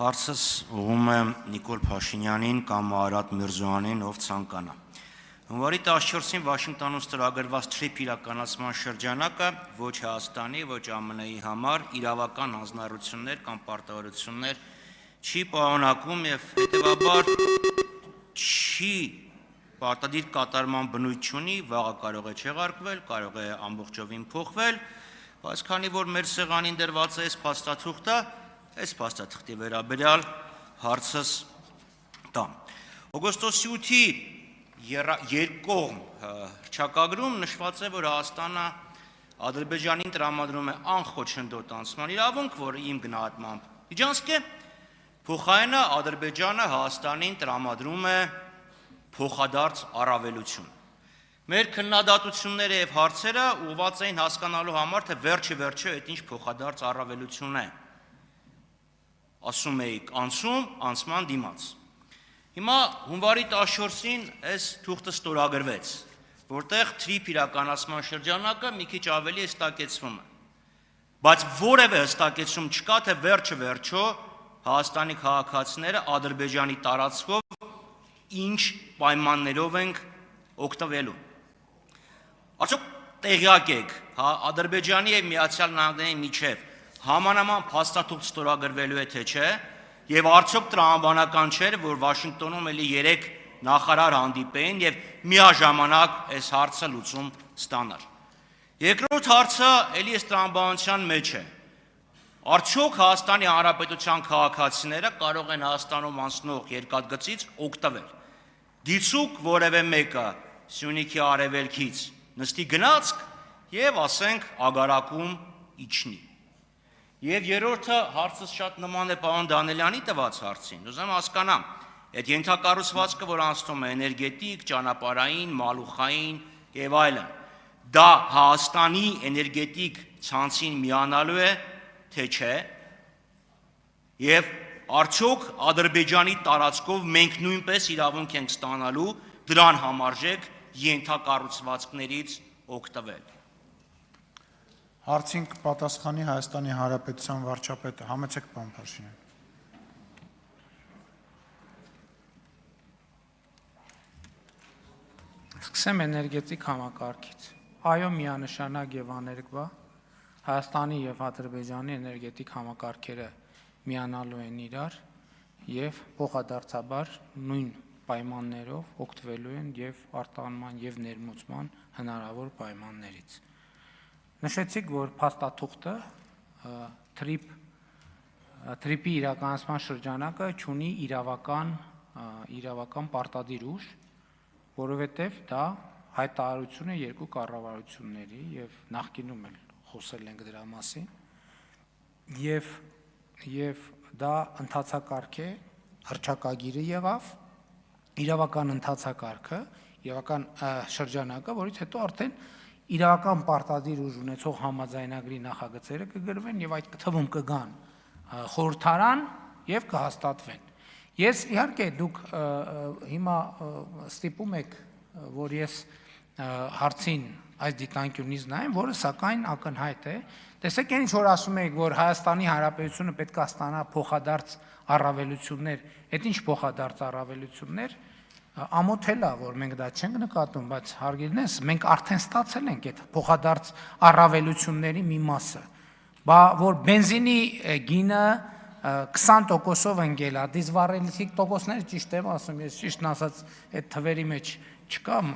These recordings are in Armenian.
Հարցս ուղղում է Նիկոլ Փաշինյանին կամ Արադ Միրզոյանին, ով ցանկանա։ Հունվարի 14-ին Վաշինգտոնում ստորագրված TRIP իրականացման շրջանակը ոչ Հայաստանի, ոչ ԱՄՆ-ի համար իրավական հանձնառություններ կամ պարտավորություններ չի պարունակում եւ հետեւաբար չի պարտադիր կատարման բնույթ ունի, վաղը կարող է չեղարկվել, կարող է ամբողջովին փոխվել, բայց քանի որ մեր սեղանին դրված է այս փաստաթուղթը, այս փաստաթղթի վերաբերյալ հարցս տամ։ Օգոստոսի 8-ի երկկողմ հռչակագրում նշված է, որ Հայաստանը Ադրբեջանին տրամադրում է անխոչնդոտ անցման իրավունք, որը իմ գնահատմամբ միջանցք է, փոխարենը Ադրբեջանը Հայաստանին տրամադրում է փոխադարձ առավելություն։ Մեր քննադատությունները եւ հարցերը ուղղված էին հասկանալու համար, թե վերջը այդ ինչ փոխադարձ առավելություն է։ Ասում էիք անցման դիմաց։ Հիմա հունվարի 14-ին այս թուղթը ստորագրվեց, որտեղ TRIP իրականացման շրջանակը մի քիչ ավելի հստակեցվում է։ Բայց որևէ հստակեցում չկա, թե վերջը Հայաստանի քաղաքացիները Ադրբեջանի տարածքով ինչ պայմաններով ենք օգտվելու։ Արդյոք տեղյակ եք, Ադրբեջանի եւ Միացյալ Նահանգների միջև համանման փաստաթուղթ ստորագրվելու է թե չէ, եւ արդյոք տրամաբանական չէր, որ Վաշինգտոնում էլի 3 նախարար հանդիպեին եւ միաժամանակ այս հարցը լուծում ստանար։ Երկրորդ հարցը էլի այս տրամաբանության մեջ է։ Արդյոք Հայաստանի Հանրապետության քաղաքացիները կարող են Հայաստանում անցնող երկաթգծից օգտվել։ Դիցուկ որևէ մեկը Սյունիքի արևելքից նստի գնացք եւ ասենք ագարակում իջնի։ Եվ երրորդը հարցս շատ նման է պարոն Դանելյանի տված հարցին։ Ուզում հասկանամ, այդ ենթակառուցվածքը, որ անցնում է էներգետիկ, ճանապարհային, մալուխային եւ այլն, դա Հայաստանի էներգետիկ ցանցին միանալու է, թե չէ, եւ արդյոք Ադրբեջանի տարածքով մենք նույնպես իրավունք ենք ստանալու դրան համարժեք ենթակառուցվածքներից օգտվել։ Հարցին կպատասխանի Հայաստանի Հանրապետության վարչապետը, համեցեք պարոն Փաշինյան։ Սկսեմ էներգետիկ համակարգից։ Այո, միանշանակ եւ աներկբա Հայաստանի եւ Ադրբեջանի էներգետիկ համակարգերը միանալու են իրար եւ փոխադարձաբար նույն պայմաններով օգտվելու են եւ արտահանման եւ ներմուծման հնարավոր պայմաններից։ Նշեցիք, որ փաստաթուղթը TRIP-ի իրականացման շրջանակը ունի իրավական պարտադիր ուժ, որովհետև դա հայտարարություն է երկու կառավարությունների եւ նախկինում էլ խոսել ենք դրա մասին, եւ դա ընթացակարգ է, հռչակագիրը եղավ, իրավական ընթացակարգը, իրավական շրջանակը, որից հետո արդեն իրավական պարտադիր ուժ ունեցող համաձայնագրի նախագծերը կգրվեն եւ այդ թվում կգան խորհրդարան եւ կհաստատվեն։ Ես իհարկե դուք հիմա ստիպում եք, որ ես հարցին այս դիտանկյունից նայեմ, որը սակայն ակնհայտ է։ Տեսեք, ինչ որ ասում եք, որ Հայաստանի Հանրապետությունը պետք է ստանա փոխադարձ առավելություններ, այդ ինչ փոխադարձ առավելություններ, ամոթել է, որ մենք դա չենք նկատում, բայց հարգելնես, մենք արդեն ստացել ենք այդ փոխադարձ առավելությունների մի մասը։ Բա որ բենզինի գինը 20%-ով ընկել է, դիզվառելիքի տոկոսները ճիշտ եմ ասում, ես ճիշտն ասած այդ թվերի մեջ չկամ,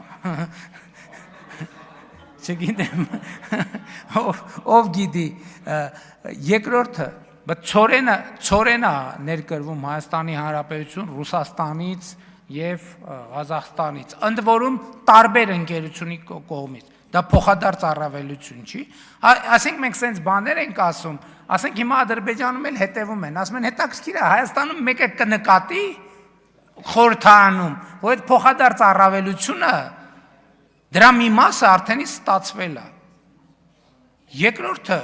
չգիտեմ, ով գիտի, երկրորդը, ցորենա ներկրվում Հայաստանի Հանրապետություն Ռուսաստանից եւ Ղազախստանից, ընդ որում տարբեր ընկերությունի կողմից, դա փոխադարձ առավելություն չի, ասենք մենք սենց բաներ ենք ասում, ասենք հիմա Ադրբեջանում էլ հետևում են, ասում են հետաքրքիր է Հայաստանում մեկը կնկատի խորհրդարանում, որ այդ փոխադարձ առավելությունը դրա մի մասը արդենից ստացվել է։ Երկրորդը,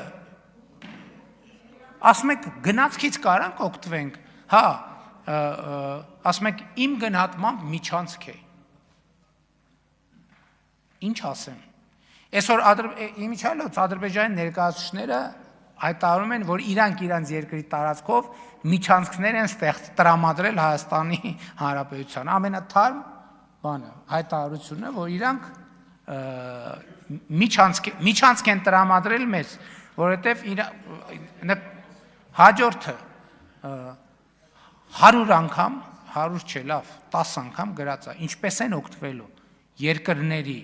ասում եք գնացքից կարանք օգտվենք, հա, ասում եք իմ գնահատմամբ միջանցք է։ Ինչ ասեմ։ Այսօր իմիջիալոց Ադրբեջանի ներկայացուցիչները հայտարարում են, որ իրանք իրանց երկրի տարածքով միջանցքներ են տրամադրել Հայաստանի Հանրապետության։ Ամենաթարմ բանը հայտարարությունն է, որ իրանք միջանցք են տրամադրել մեզ, որովհետև հաջորդը 100 անգամ, 100 չէ, լավ, 10 անգամ գրած է, ինչպես են օգտվելու երկրների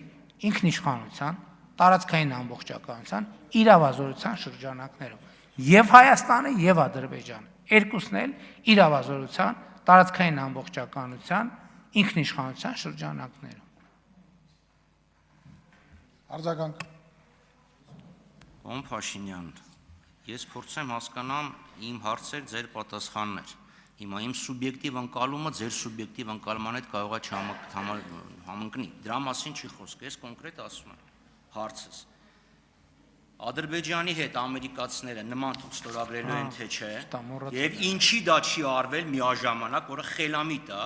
ինքնիշխանության, տարածքային ամբողջականության, իրավազորության շրջանակներում։ Եվ Հայաստանը, եւ Ադրբեջանը, երկուսն էլ իրավազորության, տարածքային ամբողջականության, ինքնիշխանության շրջանակներում։ Արձագանք։ Պարոն Փաշինյան, ես փորձեմ հասկանամ իմ հարցեր, ձեր պատասխաններ։ Հիմա իմ սուբյեկտիվ ընկալումը ձեր սուբյեկտիվ ընկալման հետ կարող է չհամընկնի։ Դրա մասին չի խոսք, ես կոնկրետ ասում եմ հարցս։ Ադրբեջանի հետ ամերիկացիները նման թուղթ ստորագրելու են թե չէ, եւ ինչի դա չի արվել միաժամանակ, որը խելամիտ է,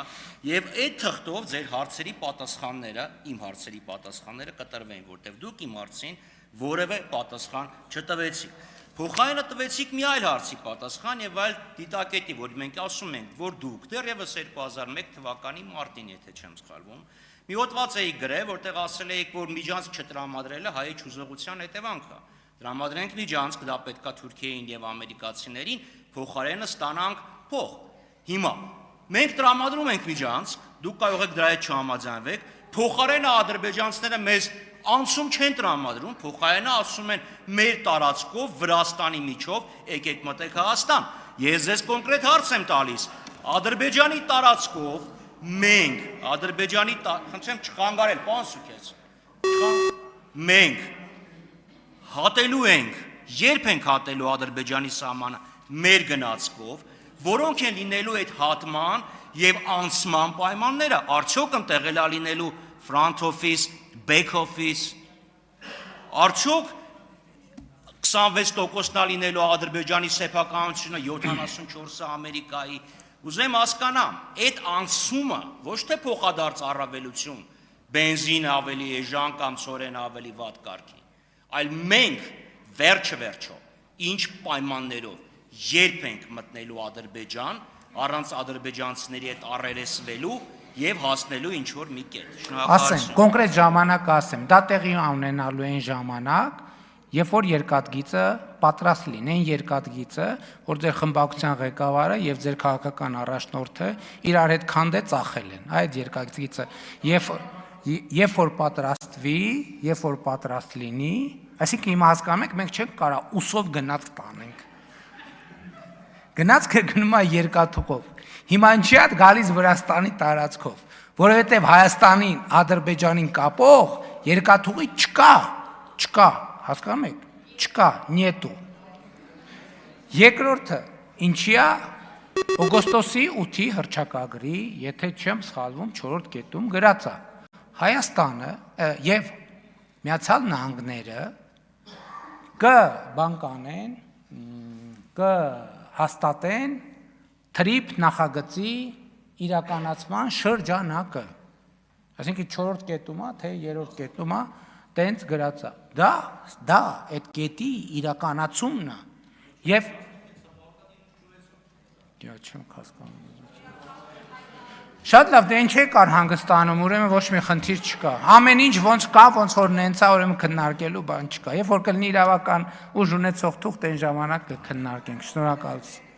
եւ այդ թղթով ձեր հարցերի պատասխանները, իմ հարցերի պատասխանները կտրվեն, որտեղ դուք իմ հարցին որևէ պատասխան չտվեցիք։ Փոխարենը տվեցիք մի այլ հարցի պատասխան եւ այլ դիտակետի, որ մենք ասում ենք, որ դուք դեռևս 2001 թվականի մարտին, եթե չեմ սխալվում, մի հոդված էիք գրել, որտեղ ասել էիք, որ միջանցք չտրամադրելը հայ չուզողության հետևանք է։ Տրամադրենք միջանցք, դա պետքա Թուրքիային եւ ամերիկացիներին, փոխարենը ստանանք փող։ Հիմա մենք տրամադրում ենք միջանցք, դուք կարող եք դրա հետ չհամաձայնվեք, փոխարենը ադրբեջանցիները մեզ անցում չեն տրամադրում, փոխարենը ասում են մեր տարածքով Վրաստանի միջով եկեք մտեք Հայաստան։ Ես ձեզ կոնկրետ հարց եմ տալիս։ Ադրբեջանի տարածքով մենք, խնդրեմ չխանգարել, պարոն Սուքերց։ Մենք հատելու ենք, երբ ենք հատելու Ադրբեջանի սահմանը մեր գնացքով, որոնք են լինելու այդ հատման եւ անցման պայմանները, արդյոք ընտեղել է լինելու front office, back office, արդյոք 26%-ն լինելու Ադրբեջանի սեփականությունը, 74-ը Ամերիկայի, ուզեմ հասկանամ, այդ անցումը ոչ թե փոխադարձ առավելություն, բենզին ավելի էժան կամ ցորեն ավելի վատ կարգի, այլ մենք վերջը ինչ պայմաններով երբ ենք մտնելու Ադրբեջան, առանց ադրբեջանցիների հետ առերեսվելու եւ հասնելու ինչ որ մի կետ։ Ասեմ, կոնկրետ ժամանակ ասեմ, դա տեղի ունենալու են ժամանակ, երբ որ երկաթգիծը պատրաստ լինեն, երկաթգիծը, որ ձեր խմբակցության ղեկավարը եւ ձեր քաղաքական առաջնորդը իրար հետ քանդե ծախել են, այդ երկաթգիծը, երբ որ պատրաստվի, երբ որ պատրաստ լինի, այսինքն հիմա հասկանում եք, մենք չենք կարող ուսով գնացք տանենք։ Գնացքը գնում է երկաթուղով։ Հիմա ինչի՞ է գալիս Վրաստանի տարածքով, որովհետև Հայաստանին, Ադրբեջանին կապող երկաթուղի չկա, հասկանում եք, չկա, նետու։ Երկրորդը, ինչի՞ է օգոստոսի 8-ի հռչակագրի, եթե չեմ սխալվում, 4-րդ կետում գրած է, Հայաստանը եւ Միացյալ Նահանգները կբանկանեն, կհաստատեն թրիփ նախագծի իրականացման շրջանակը, այսինքն 4-րդ կետում է, թե 3-րդ կետում է, տենց գրած է, դա այդ կետի իրականացումն է, եւ չեմ հասկանում, շատ լավ, դե ինչ եք արհանգստանում, ուրեմն ոչ մի խնդիր չկա, ամեն ինչ ոնց կա, ոնց որ նենց է, ուրեմն քննարկելու բան չկա, երբ որ կլինի իրավական ուժ ունեցող թուղթ, այն ժամանակ կքննարկենք, շնորհակալություն։